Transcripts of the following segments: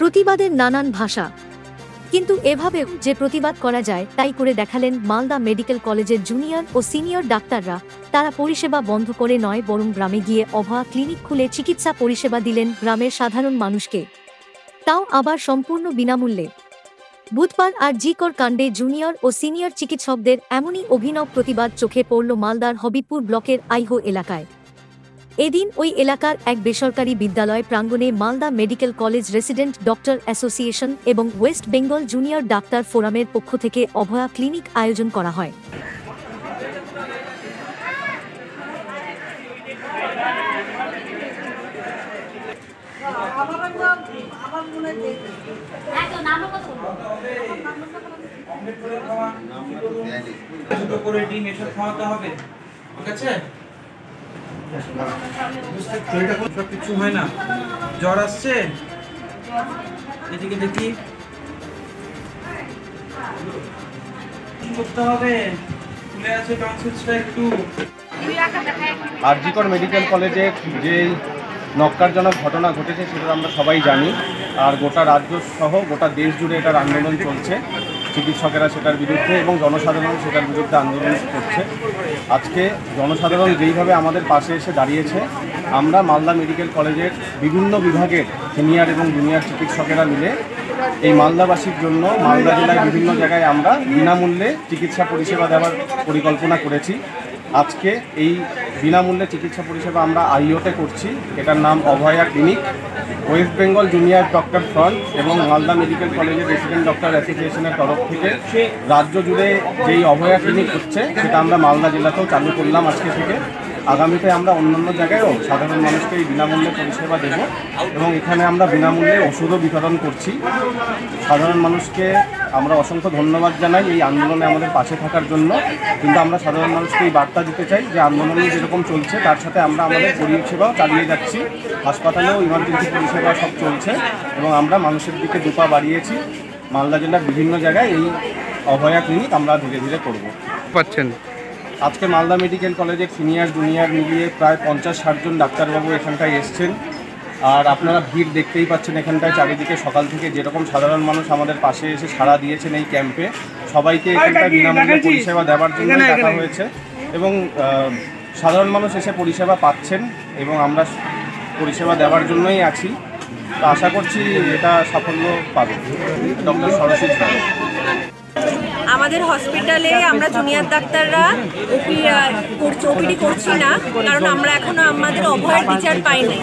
প্রতিবাদের নানান ভাষা, কিন্তু এভাবে যে প্রতিবাদ করা যায় তাই করে দেখালেন মালদা মেডিকেল কলেজের জুনিয়র ও সিনিয়র ডাক্তাররা। তারা পরিষেবা বন্ধ করে নয়, বরং গ্রামে গিয়ে অভয়া ক্লিনিক খুলে চিকিৎসা পরিষেবা দিলেন গ্রামের সাধারণ মানুষকে, তাও আবার সম্পূর্ণ বিনামূল্যে। বুধবার আর.জি. কর কাণ্ডে জুনিয়র ও সিনিয়র চিকিৎসকদের এমনই অভিনব প্রতিবাদ চোখে পড়ল মালদার হবিবপুর ব্লকের আইহো এলাকায়। এদিন ওই এলাকার এক বেসরকারি বিদ্যালয় প্রাঙ্গণে Malda medical college resident doctor association এবং ওয়েস্ট বেঙ্গল জুনিয়র ডাক্তার ফোরামের পক্ষ থেকে অভয়া ক্লিনিক আয়োজন করা হয়। কিছু হয় না, জ্বর আসছে, এদিকে দেখি করতে হবে, খুলে আছে টনসিলসটা একটু। আর.জি. কর মেডিকেল কলেজে যে নক্কারজনক ঘটনা ঘটেছে সেটা আমরা সবাই জানি, আর গোটা রাজ্য সহ গোটা দেশ জুড়ে এটার আন্দোলন চলছে। চিকিৎসকেরা সেটার বিরুদ্ধে এবং জনসাধারণ সেটার বিরুদ্ধে আন্দোলন করছে। আজকে জনসাধারণ যেইভাবে আমাদের পাশে এসে দাঁড়িয়েছে, আমরা মালদা মেডিকেল কলেজের বিভিন্ন বিভাগের সিনিয়র এবং জুনিয়র চিকিৎসকেরা মিলে এই মালদাবাসীর জন্য মালদা জেলায় বিভিন্ন জায়গায় আমরা বিনামূল্যে চিকিৎসা পরিষেবা দেওয়ার পরিকল্পনা করেছি। আজকে এই বিনামূল্যে চিকিৎসা পরিষেবা আমরা আইওতে করছি। এটার নাম Abhaya clinic. West Bengal junior doctor front এবং মালদা মেডিকেল কলেজের রেসিডেন্ট ডক্টর অ্যাসোসিয়েশনের তরফ থেকে রাজ্য জুড়ে যেই অভয়া ক্লিনিক হচ্ছে সেটা আমরা মালদা জেলাতেও চালু করলাম আজকে থেকে। আগামীতে আমরা অন্যান্য জায়গায়ও সাধারণ মানুষকে এই বিনামূল্যে পরিষেবা দেব এবং এখানে আমরা বিনামূল্যে ওষুধও বিতরণ করছি। সাধারণ মানুষকে আমরা অসংখ্য ধন্যবাদ জানাই এই আন্দোলনে আমাদের পাশে থাকার জন্য, কিন্তু আমরা সাধারণ মানুষকে এই বার্তা দিতে চাই যে আন্দোলন যেরকম চলছে তার সাথে আমরা আমাদের পরিষেবাও চালিয়ে যাচ্ছি। হাসপাতালেও ইমার্জেন্সি পরিষেবা সব চলছে এবং আমরা মানুষের দিকে দুপা বাড়িয়েছি। মালদা জেলার বিভিন্ন জায়গায় এই অভয়া ক্লিনিক আমরা ধীরে ধীরে করব। পাচ্ছেন আজকে মালদা মেডিকেল কলেজের সিনিয়র জুনিয়র মিলিয়ে প্রায় 50-60 জন ডাক্তারবাবু এখানটায় এসছেন। আর আপনারা ভিড় দেখতেই পাচ্ছেন এখানটায় চারিদিকে। সকাল থেকে যেরকম সাধারণ মানুষ আমাদের পাশে এসে সাড়া দিয়েছেন এই ক্যাম্পে, সবাইকে এখানটায় বিনামূল্যে পরিষেবা দেওয়ার জন্য ডাকা হয়েছে এবং সাধারণ মানুষ এসে পরিষেবা পাচ্ছেন এবং আমরা পরিষেবা দেওয়ার জন্যই আছি। তো আশা করছি এটা সাফল্য পাবে। ডক্টর সরস্বতী আমাদের হসপিটালে আমরা জুনিয়র ডাক্তাররা ওপিডি করছি না, কারণ আমরা এখনো আমাদের অভয়ের বিচার পাইনি।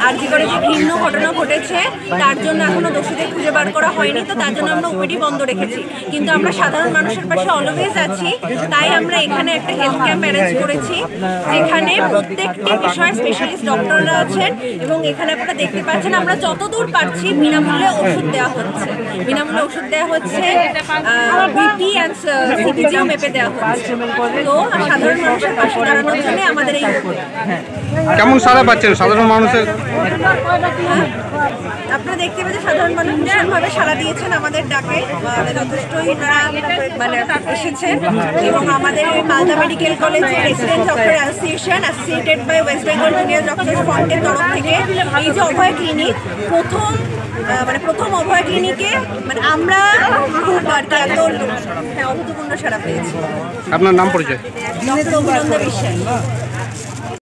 আর.জি. করে যে ভিন্ন ঘটনা ঘটেছে তার জন্য এখনো দোষীদের খুঁজে বার করা হয়নি, তো তার জন্য আমরা ওপিডি বন্ধ রেখেছি। কিন্তু আমরা সাধারণ মানুষের পাশে অলওয়েজ আছি, তাই আমরা এখানে একটা হেলথ ক্যাম্প অ্যারেঞ্জ করেছি যেখানে প্রত্যেকটি বিষয়ে স্পেশালিস্ট ডক্টররা আছেন এবং এখানে আপনারা দেখতে পাচ্ছেন আমরা যতদূর পারছি বিনামূল্যে ওষুধ দেওয়া হচ্ছে। বিনামূল্যে ওষুধ দেওয়া হচ্ছে, বিপি অ্যান্ড সিপিজিও মেপে দেওয়া হচ্ছে। তো সাধারণ মানুষের পাশে দাঁড়ানোর জন্য আমাদের এই কেমন সাড়া পাচ্ছেন সাধারণ মানুষের? আপনারা দেখতে পাচ্ছেন সাধারণ মানুষ ভীষণভাবে সাড়া দিয়েছেন আমাদের ডাকে, যথেষ্টই মানে এসেছেন। এবং আমাদের মালদা মেডিকেল কলেজের resident doctor association associated by West Bengal junior doctor ফ্রন্টের তরফ থেকে এই যে অভয়া ক্লিনিক প্রথম অভয়া ক্লিনিকে আমরা খুব আর কি এত অভূতপূর্ণ সাড়া পেয়েছি। আপনার নাম পরিচয়? ডক্টর অভিনন্দন বিশ্বাস।